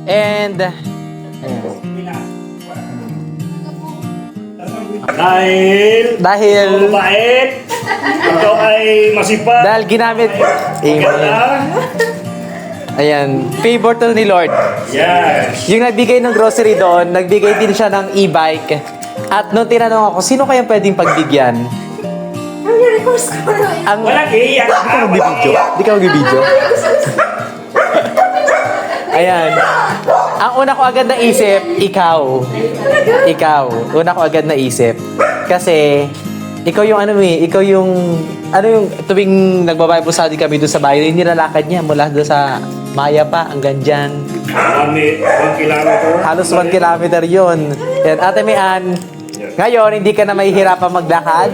And, Dahil mabait, ikaw ay masipag, dahil ginamit, maganda. ayan, favor to ni Lord. Yes. Yung nagbigay ng grocery doon, nagbigay din siya ng e-bike. At nung tinanong ako, sino kayang pwedeng pagbigyan? Ang, Walang iyak. Di ka magbibidyo? Di ka magbibidyo? Ayan. Ang una ko agad naisip, ikaw. Ikaw. Una ko agad naisip. Kasi, ikaw yung ikaw yung, tuwing nagbabible study kami doon sa bahay, yung nilalakad niya mula doon sa Maya pa, hanggang dyan. Kami, 1 kilometer. Halos 1 kilometer yun. Yan, Ate Mian, ngayon, hindi ka na mahihirapan maglakad.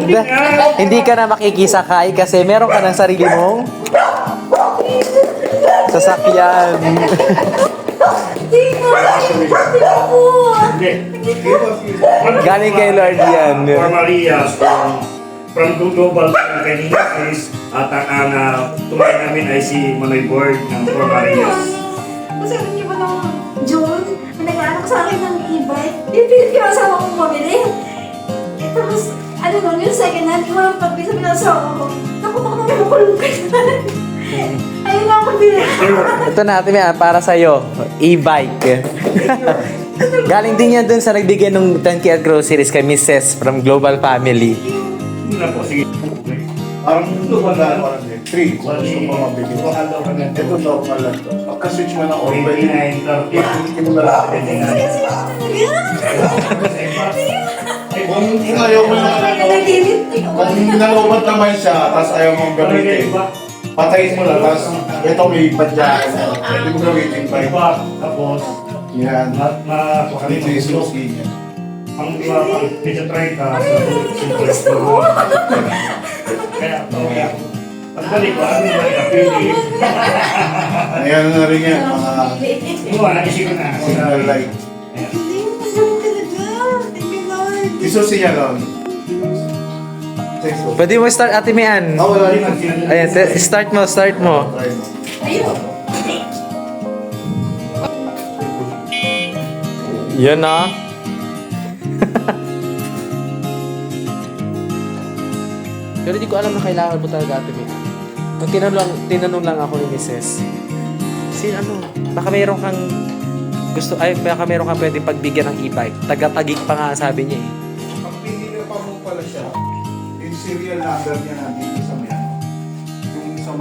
Hindi ka na makikisakay kasi meron ka ng sarili mong sasakyan. Hindi. Galing kay Lord yan. For Maria, from global kanina is at ang tumayo namin ay si Manoy Board ng For Marias. Kasi alam niyo ba nung June, may nag-aanak sa akin ng e-bike. Ipilit ko yung asawa kong pamili. Tapos, yung second hand, yung walang pagbisa ng asawa ko. Naku, baka naman makulong ka na. Ayun lang ako din. Ito na, Ate Mian, para sa'yo. E-bike. Galing din yan dun sa nagbigay ng 10K at groceries kay Mrs. from Global Family. Muna po, sige. Parang lumandaan parang 3. Kung gusto mo mabili. Ito normal lang to. Pagka-switch mo ng oil, pwede hindi mo na lang. Kung ayaw mo lang, kung nalobat naman siya, tapos ayaw mong gamitin, patayin mo lang, tapos ito may padyahan. Pwede mo gamitin pa rin. Tapos, Yan. Ito yung susi niya. ang iba, pag medyo try ka, kaya, pagbalik ko, ano yung nakapili? Ayan na rin yan, mga Yung mga naisip ko na. signal light. Isusi niya lang. Pwede mo start, Ate Mian. Wala rin. Ayan, start mo. Try mo. Ayun. Yan na. Pero di ko alam na kailangan mo talaga, Ate Mian. Nung tinanong lang ako ni Mrs. Baka mayroon kang baka mayroon kang pwedeng pagbigyan ng e-bike. Taga-tagig pa nga sabi niya eh. Pag pinili pa mo pala siya, yung serial number niya nandito sa may yung sa